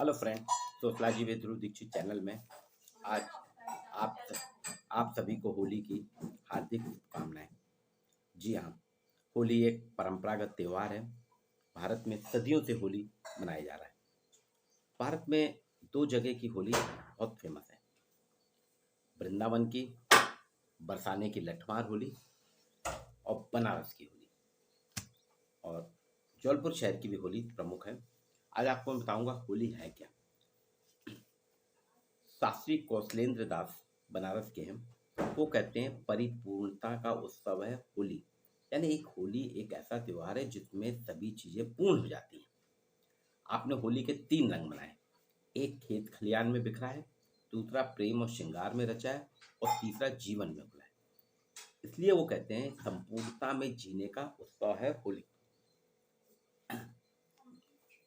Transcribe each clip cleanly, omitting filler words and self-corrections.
Hello friend. Sociology with Dhruv Dikshit channel में आज आप आप सभी को होली की हार्दिक शुभकामनाएं। जी हाँ, होली एक परंपरागत त्यौहार है। भारत में सदियों से होली मनाया जा रहा है। भारत में दो जगह की होली बहुत फेमस है। वृंदावन की बरसाने की लठमार होली और बनारस की होली, और जौनपुर शहर की भी होली प्रमुख है। आज आपको मैं बताऊंगा होली है क्या। शास्त्री कौशलेंद्र दास बनारस के हैं। वो कहते हैं परिपूर्णता का उत्सव है होली। यानी एक होली एक ऐसा त्योहार है जिसमें सभी चीजें पूर्ण हो जाती हैं। आपने होली के तीन रंग बनाए। एक खेत खलियान में बिखरा है, दूसरा प्रेम और श्रृंगार में रचा है, और तीसरा जीवन में उगला है। इसलिए वो कहते हैं संपूर्णता में जीने का उत्सव है होली।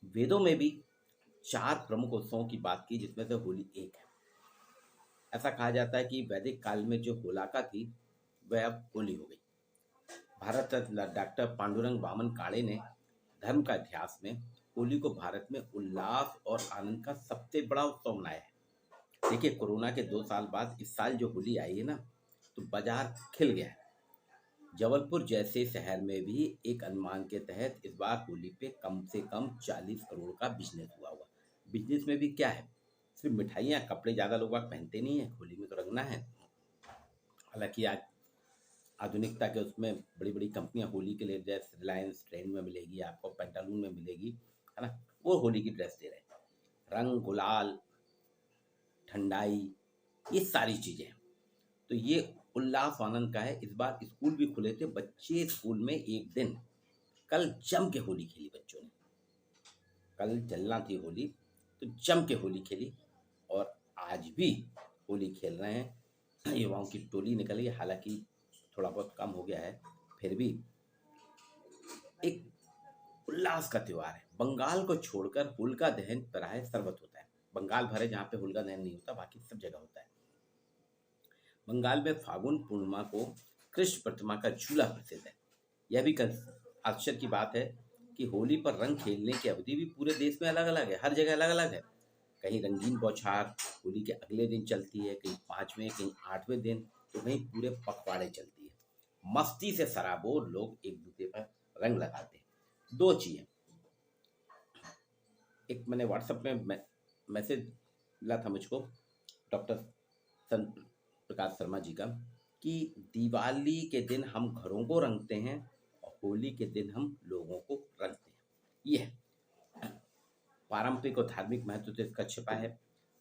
वेदों में भी चार प्रमुख उत्सवों की बात की जिसमें से होली एक है। ऐसा कहा जाता है कि वैदिक काल में जो होलिका थी वह अब होली हो गई। भारत रत्न डॉक्टर पांडुरंग वामन काळे ने धर्म का इतिहास में होली को भारत में उल्लास और आनंद का सबसे बड़ा उत्सव मनाया है। देखिए, कोरोना के 2 साल बाद इस साल जो होली आई है ना, तो बाजार खिल गया है। जबलपुर जैसे शहर में भी एक अनुमान के तहत इस बार होली पे कम से कम 40 करोड़ का बिजनेस हुआ। बिजनेस में भी क्या है, सिर्फ मिठाइयाँ कपड़े ज़्यादा लोग बाग पहनते नहीं है, होली में तो रंगना है। हालांकि आज आधुनिकता के उसमें बड़ी बड़ी कंपनियां होली के लिए ड्रेस, रिलायंस ट्रेंड में मिलेगी, आपको पेंटालून में मिलेगी, है ना, वो होली की ड्रेस दे रहे हैं। रंग गुलाल ठंडाई, ये सारी चीजें हैं। तो ये उल्लास आनंद का है। इस बार स्कूल भी खुले थे, बच्चे स्कूल में एक दिन कल जम के होली खेली। बच्चों ने कल चलना थी होली, तो जम के होली खेली, और आज भी होली खेल रहे हैं। युवाओं की टोली निकली है। हालांकि थोड़ा बहुत कम हो गया है, फिर भी एक उल्लास का त्योहार है। बंगाल को छोड़कर होलिका दहन प्राय सर्वत्र होता है। बंगाल भर है जहाँ पे होलिका दहन नहीं होता, बाकी सब जगह होता है। बंगाल में फागुन पूर्णिमा को कृष्ण प्रतिमा का झूला प्रसिद्ध है। यह भी आश्चर्य की बात है कि होली पर रंग खेलने की अवधि भी पूरे देश में अलग अलग है, हर जगह अलग अलग है। कहीं रंगीन बौछार होली के अगले दिन चलती है, कहीं 5वें कहीं 8वें दिन, तो कहीं पूरे पखवाड़े चलती है। मस्ती से सराबोर लोग एक दूसरे पर रंग लगाते हैं। दो चीजें, एक मैंने व्हाट्सएप में मैसेज मिला था मुझको डॉक्टर संत प्रकाश शर्मा जी का, कि दिवाली के दिन हम घरों को रंगते हैं और होली के दिन हम लोगों को रंगते हैं। ये है पारंपरिक और धार्मिक महत्व तो इसका छिपा है।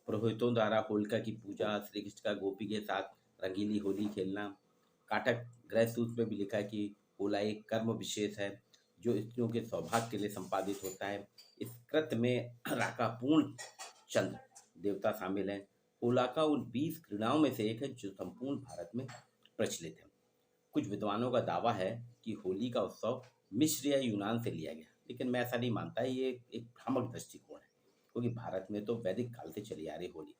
पुरोहितों द्वारा होलिका की पूजा, श्री कृष्ण का गोपी के साथ रंगीली होली खेलना। काटक गृह सूत्र में भी लिखा है कि होला एक कर्म विशेष है जो स्त्रियों के सौभाग्य के लिए संपादित होता है। इस कृत्य में राकापूर्ण चंद्र देवता शामिल हैं। होलिका उन 20 क्रीड़ाओं में से एक है जो संपूर्ण भारत में प्रचलित है। कुछ विद्वानों का दावा है कि होली का उत्सव मिस्र या यूनान से लिया गया, लेकिन मैं ऐसा नहीं मानता। ये एक भ्रामक दृष्टिकोण है, क्योंकि भारत में तो वैदिक काल से चली आ रही होली।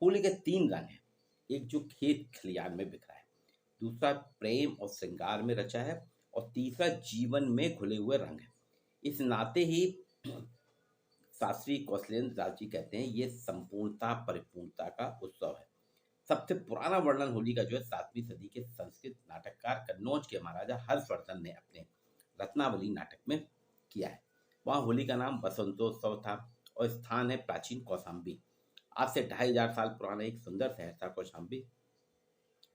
होली के तीन रंग हैं। एक जो खेत खलियान में बिखरा है, दूसरा प्रेम और श्रृंगार में रचा है, और तीसरा जीवन में घुले हुए रंग है। इस नाते ही शास्त्री कौशलेंद्र दास जी कहते हैं ये संपूर्णता परिपूर्णता का उत्सव है। सबसे पुराना वर्णन होली का जो है 7वीं सदी के संस्कृत नाटककार कन्नौज के महाराजा हर्षवर्धन ने अपने रत्नावली नाटक में किया है। वहाँ होली का नाम बसंतोत्सव था, और स्थान है प्राचीन कौशाम्बी। आज से 2500 साल पुराना एक सुंदर शहर था कौशाम्बी।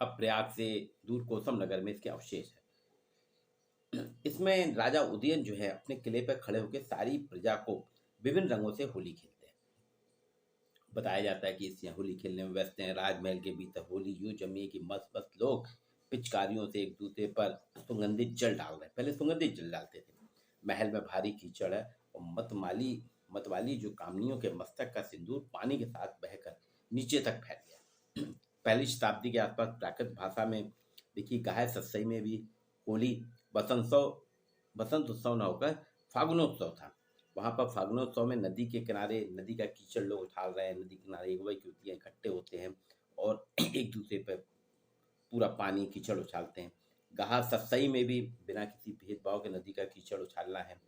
अब प्रयाग से दूर कोसम नगर में इसके अवशेष है। इसमें राजा उदयन जो है अपने किले पर खड़े होकर सारी प्रजा को विभिन्न रंगों से होली खेलते हैं। बताया जाता है कि इस होली खेलने में व्यस्त हैं। राजमहल के भीतर होली यूं जमी है कि मस्त मस्त लोग पिचकारियों से एक दूसरे पर सुगंधित जल डाल रहे हैं। पहले सुगंधित जल डालते थे। महल में भारी कीचड़ है, और मतवाली जो कामनियों के मस्तक का सिंदूर पानी के साथ बहकर नीचे तक फैल गया। पहली शताब्दी के आसपास प्राकृत भाषा में देखिए गाय सत्सई में भी होली बसंत उत्सव न होकर फागुनोत्सव था। वहाँ पर फागुनोत्सव में नदी के किनारे नदी का कीचड़ लोग उठाल रहे हैं। नदी के किनारे एक की युवतियाँ इकट्ठे होते हैं और एक दूसरे पर पूरा पानी कीचड़ उछालते हैं। गाहर सत्सई में भी बिना किसी भेदभाव के नदी का कीचड़ उछालना है।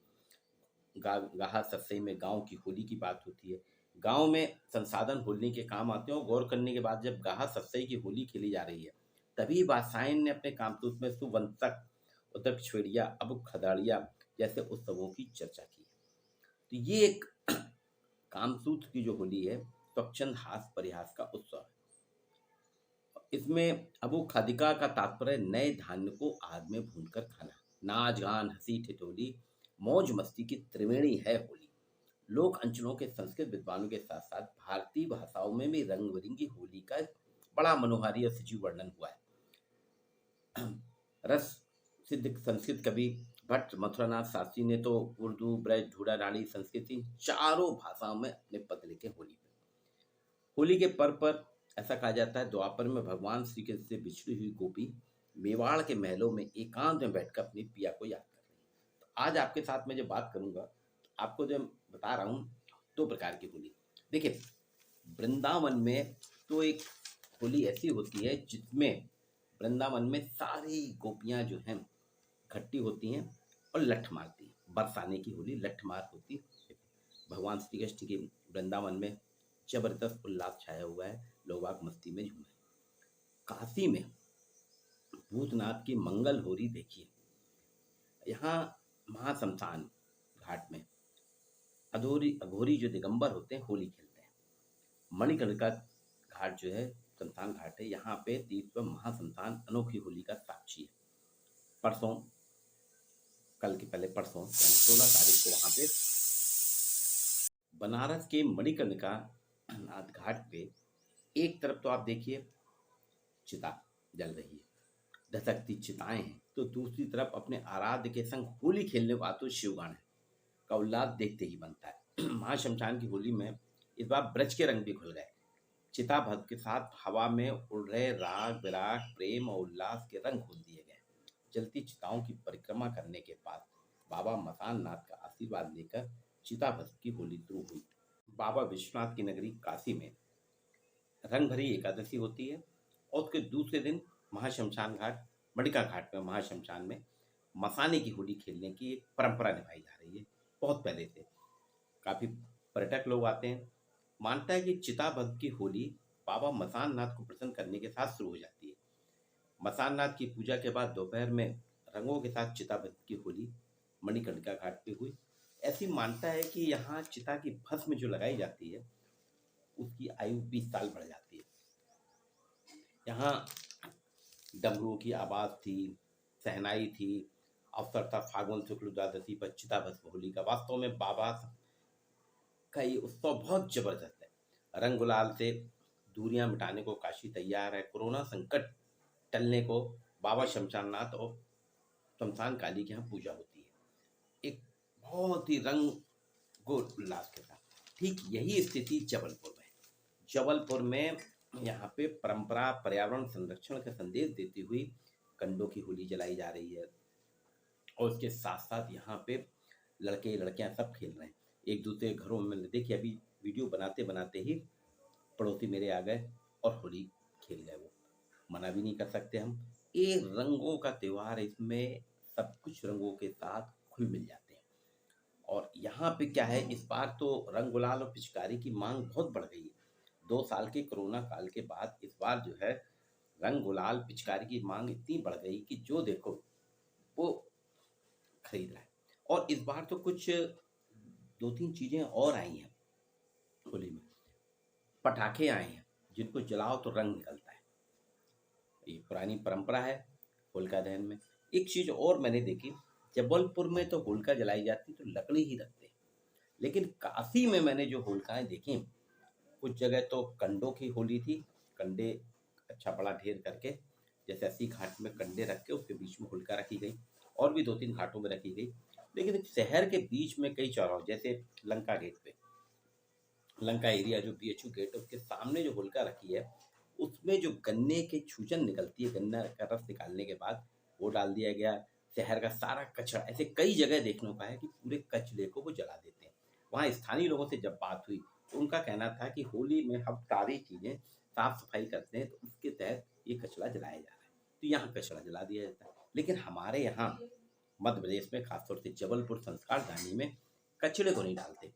गाहर सत्सई में गांव की होली की बात होती है। गांव में संसाधन होली के काम आते हैं और गौर करने के बाद जब गाह सत्सई की होली खेली जा रही है, तभी बादशाह ने अपने कामसूत्र में सुवंतक, उदक छेड़िया, अब खदाड़िया जैसे उत्सवों की चर्चा की। तो ये एक कामसूत्र की जो होली है, स्वच्छंद हास परिहास का उत्सव है। इसमें अबू खादिका का तात्पर्य नए धान्य को आग में भूनकर खाना। नाच गान हंसी ठिठोली मौज मस्ती की त्रिवेणी है होली। लोक अंचलों के संस्कृत विद्वानों के साथ साथ भारतीय भाषाओं में भी रंग बिरंगी होली का बड़ा मनोहारी और सजीव वर्णन हुआ है। रस सिद्ध संस्कृत कवि भट्ट मथुरानाथ शास्त्री ने तो उर्दू, ब्रज, ढूढ़ा रानी, संस्कृत इन चारों भाषाओं में अपने पद लिखे होली पे। होली के पर्व पर ऐसा कहा जाता है, द्वापर में भगवान श्री कृष्ण से बिछड़ी हुई गोपी मेवाड़ के महलों में एकांत में बैठकर अपनी पिया को याद कर रही है। तो आज आपके साथ मैं जो बात करूंगा, आपको जो बता रहा हूँ, दो प्रकार की होली। देखिए, वृंदावन में तो एक होली ऐसी होती है जिसमें वृंदावन में सारी गोपियां जो हैं इकट्ठी होती हैं और लठ मारती हैं। बरसाने की होली लठमार होती है। भगवान श्री कृष्ण के वृंदावन में जबरदस्त उल्लास छाया हुआ है, लोग आग मस्ती में झूमे। काशी में भूतनाथ की मंगल होरी देखिए। यहाँ महाशमशान घाट में अधोरी अघोरी जो दिगंबर होते हैं होली खेलते हैं। मणिकर्णिका घाट जो है शमशान घाट है, यहाँ पे 30वां महाशमशान अनोखी होली का साक्षी है। परसों, कल के पहले परसों यानी 16 तारीख को वहाँ पे बनारस के मणिकर्णिका नाथ घाट पे एक तरफ तो आप देखिए चिता जल रही है, धधकती चिताएं हैं, तो दूसरी तरफ अपने आराध्य के संग होली खेलने को आतुर शिवगण है का उल्लास देखते ही बनता है। महाशमशान की होली में इस बार ब्रज के रंग भी खुल गए। चिता भस्म के साथ हवा में उड़ रहे राग विराग प्रेम और उल्लास के रंग खोल दिए गए। जलती चिताओं की परिक्रमा करने के बाद बाबा मसान नाथ का आशीर्वाद लेकर चिता भस्म की होली शुरू हुई। बाबा विश्वनाथ की नगरी काशी में रंग भरी एकादशी होती है और उसके दूसरे दिन महाशमशान घाट, मणिका घाट में महाशमशान में मसाने की होली खेलने की एक परंपरा निभाई जा रही है बहुत पहले से। काफी पर्यटक लोग आते हैं। मानता है कि चिता भस्म की होली बाबा मसान नाथ को प्रसन्न करने के साथ शुरू हो जाती है। मसान नाथ की पूजा के बाद दोपहर में रंगों के साथ चिता भस्म की होली मणिकर्णिका घाट पे हुई। ऐसी मानता है कि यहाँ चिता की भस्म जो लगाई जाती है उसकी आयु 20 साल बढ़ जाती है। यहाँ डमरुओं की आवाज थी, सहनाई थी। अवसर था फागुन शुक्ल द्वादशी पर चिता भस्म होली का। वास्तव में बाबा का ये उत्सव बहुत जबरदस्त है। रंग गुलाल से दूरियां मिटाने को काशी तैयार है। कोरोना संकट टलने को बाबा शमशाननाथ और शमशान काली के यहाँ पूजा होती है, एक बहुत ही रंग गो उल्लास के साथ। ठीक यही स्थिति जबलपुर में। जबलपुर में यहाँ पे परंपरा पर्यावरण संरक्षण का संदेश देती हुई कंडों की होली जलाई जा रही है और उसके साथ साथ यहाँ पे लड़के लड़कियां सब खेल रहे हैं एक दूसरे के घरों में। देखिए, अभी वीडियो बनाते बनाते ही पड़ोसी मेरे आ गए और होली खेल गए। वो मना भी नहीं कर सकते हम। ये रंगों का त्योहार, इसमें सब कुछ रंगों के साथ खुल मिल जाते हैं। और यहाँ पे क्या है, इस बार तो रंग गुलाल और पिचकारी की मांग बहुत बढ़ गई है। 2 साल के कोरोना काल के बाद इस बार जो है रंग गुलाल पिचकारी की मांग इतनी बढ़ गई कि जो देखो वो खरीद रहा है। और इस बार तो कुछ 2-3 चीजें और आई हैं होली में। पटाखे आए हैं जिनको जलाओ तो रंग निकलता है, ये पुरानी परंपरा है होलिका दहन में। एक चीज और मैंने देखी, जबलपुर में तो होलिका जलाई जाती तो लकड़ी ही रखते हैं, लेकिन काशी में मैंने जो होलिकाएं देखी, कुछ जगह तो कंडों की होली थी। कंडे अच्छा बड़ा ढेर करके, जैसे 80 घाट में कंडे रख के उसके बीच में होलिका रखी गई और भी 2-3 घाटों में रखी गई। लेकिन शहर के बीच में कई चौराहों, जैसे लंका गेट पे, लंका एरिया जो बीएचयू गेट है उसके सामने जो होलिका रखी है, उसमें जो गन्ने की छूजन निकलती है, गन्ना का रस निकालने के बाद वो डाल दिया गया। शहर का सारा कचरा, ऐसे कई जगह देखने को पाया कि पूरे कचरे को वो जला देते हैं। वहाँ स्थानीय लोगों से जब बात हुई तो उनका कहना था कि होली में हम सारी चीज़ें साफ सफाई करते हैं, तो उसके तहत ये कचरा जलाया जा रहा है, तो यहाँ कचरा जला दिया जाता है। लेकिन हमारे यहाँ मध्य प्रदेश में, खासतौर से जबलपुर संस्कार दानी में, कचरे को नहीं डालते।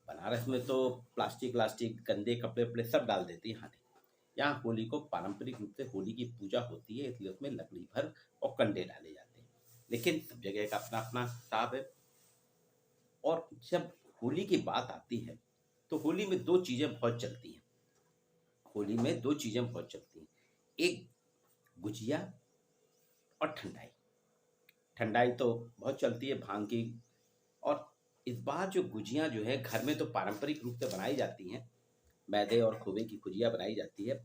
बनारस में तो प्लास्टिक व्लास्टिक गंदे कपड़े वपड़े सब डाल देते हैं, यहाँ नहीं। यहाँ होली को पारंपरिक रूप से होली की पूजा होती है, इसलिए उसमें लकड़ी भर और कंडे डाले जाते हैं। लेकिन सब जगह का अपना अपना हिसाब है। और जब होली की बात आती है तो होली में दो चीज़ें बहुत चलती हैं। होली में दो चीज़ें बहुत चलती हैं, एक गुजिया और ठंडाई। ठंडाई तो बहुत चलती है भांग की। और इस बार जो गुजिया जो है घर में तो पारंपरिक रूप से बनाई जाती हैं, मैदे और खोए की गुजिया बनाई जाती है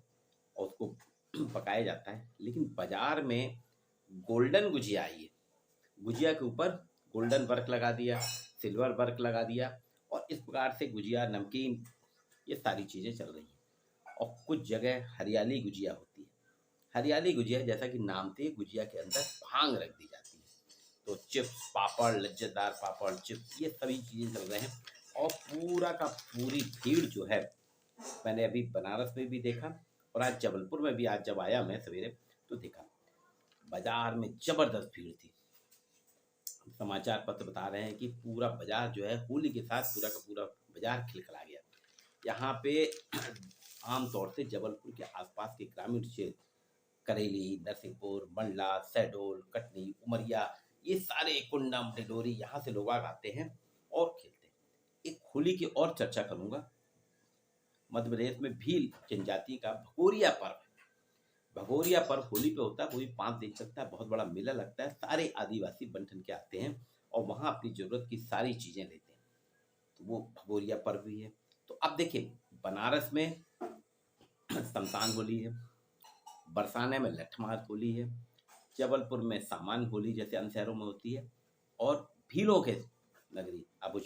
और उसको पकाया जाता है। लेकिन बाजार में गोल्डन गुजिया आई है। गुजिया के ऊपर गोल्डन वर्क लगा दिया, सिल्वर वर्क लगा दिया, और इस प्रकार से गुजिया, नमकीन, ये सारी चीज़ें चल रही हैं। और कुछ जगह हरियाली गुजिया होती है। हरियाली गुजिया जैसा कि नाम से, गुजिया के अंदर भांग रख दी जाती है। तो चिप्स, पापड़, लज्जतदार पापड़, चिप्स, ये सभी चीज़ें चल रहे हैं। और पूरा का पूरी भीड़ जो है, मैंने अभी बनारस में भी देखा और आज जबलपुर में भी, आज जब आया मैं सवेरे तो देखा, बाजार में जबरदस्त भीड़ थी। समाचार पत्र बता रहे हैं कि पूरा बाजार जो है होली के साथ पूरा का पूरा बाजार खिलखिला गया। यहाँ पे आमतौर से जबलपुर के आसपास के ग्रामीण क्षेत्र, करेली, नरसिंहपुर, मंडला, शहडोल, कटनी, उमरिया, ये सारे, कुंडम, डिडोरी, यहाँ से लोग आते हैं और खेलते हैं। एक होली की और चर्चा करूंगा। मध्य प्रदेश में भील जनजाति का भगोरिया पर्व है। भगोरिया पर्व होली पे होता है, वो भी 5 दिन चलता है। बहुत बड़ा मेला लगता है, सारे आदिवासी बन ठन के आते हैं और वहाँ अपनी जरूरत की सारी चीजें लेते हैं। तो वो भगोरिया पर्व भी है। तो अब देखिए, बनारस में शमशान होली है, बरसाने में लठमार होली है, जबलपुर में सामान्य होली जैसे अन्य शहरों में होती है, और भीलों के नगरी अबुझ,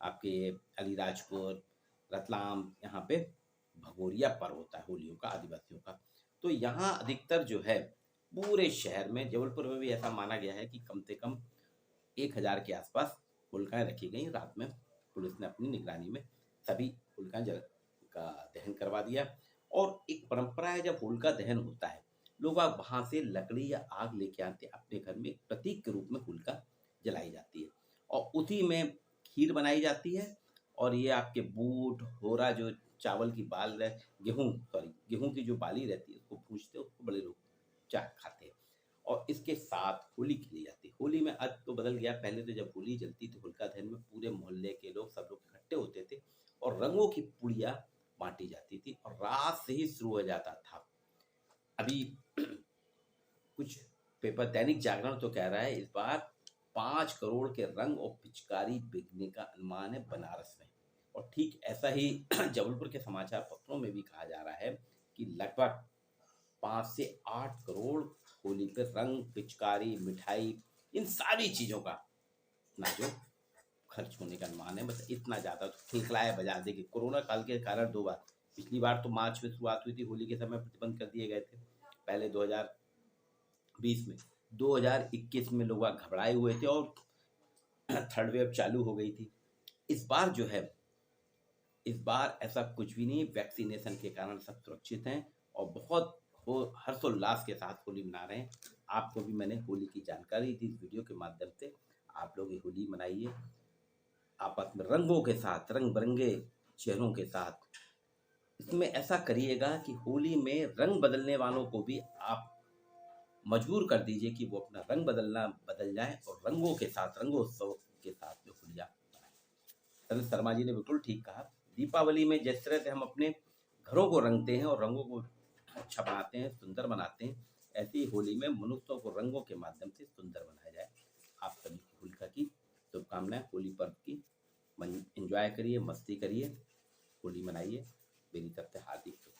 आपके अलीराजपुर, रतलाम, यहाँ पे भगोरिया पर्व होता है होलियों का, आदिवासियों का। तो यहाँ अधिकतर जो है पूरे शहर में, जबलपुर में भी ऐसा माना गया है कि कम से कम 1000 के आसपास होलिकाएं रखी गई। रात में पुलिस ने अपनी निगरानी में सभी होलिकाएं जल का दहन करवा दिया। और एक परंपरा है, जब होलिका दहन होता है, लोग वहां से लकड़ी या आग लेके आते हैं, अपने घर में प्रतीक के रूप में होलिका जलाई जाती है और उसी में खीर बनाई जाती है। और ये आपके बूट, होरा, जो चावल की बाल रहे, गेहूं की जो बाली रहती है, उसको भूजते हैं, उसको बड़े लोग चाट खाते हैं। और इसके साथ होली खेली जाती है। होली में अब तो बदल गया, पहले तो जब होली जलती तो होलिका दहन में पूरे मोहल्ले के लोग, सब लोग इकट्ठे होते थे और रंगों की पुड़िया बांटी जाती थी और रात से ही शुरू हो जाता था। अभी कुछ पेपर, दैनिक जागरण तो कह रहा है इस बार 5 करोड़ के रंग और पिचकारी बिकने का अनुमान है बनारस में। और ठीक ऐसा ही जबलपुर के समाचार पत्रों में भी कहा जा रहा है कि लगभग 5 से 8 करोड़ होली पे रंग, पिचकारी, मिठाई, इन सारी चीजों का ना जो खर्च होने का अनुमान है। बस इतना ज्यादा तो खिलखिलाया बाजार। देखिए, कोरोना काल के कारण 2 बार, पिछली बार तो मार्च में शुरुआत हुई थी, होली के समय प्रतिबंध कर दिए गए थे पहले 2020 में। 2021 में लोग घबराए हुए थे और थर्ड वेव चालू हो गई थी। इस बार जो है, इस बार ऐसा कुछ भी नहीं, वैक्सीनेशन के कारण सब सुरक्षित हैं और बहुत हो हर्षोल्लास के साथ होली मना रहे हैं। आपको भी मैंने होली की जानकारी दी इस वीडियो के माध्यम से। आप लोग ये होली मनाइए आपस में रंगों के साथ, रंग बिरंगे चेहरों के साथ। इसमें ऐसा करिएगा कि होली में रंग बदलने वालों को भी आप मजबूर कर दीजिए कि वो अपना रंग बदल जाए और रंगों के साथ, रंगोत्सव के साथ में होलियां मनाएं। सरित शर्मा जी ने बिल्कुल ठीक कहा। दीपावली में जिस तरह से हम अपने घरों को रंगते हैं और रंगों को अच्छा बनाते हैं, सुंदर बनाते हैं, ऐसे ही होली में मनुष्यों को रंगों के माध्यम से सुंदर बनाया जाए। आप सभी को होलिका की शुभकामनाएं। होली पर्व की एंजॉय करिए, मस्ती करिए, होली मनाइए। मेरी तरफ से हार्दिक शुभकामनाएं।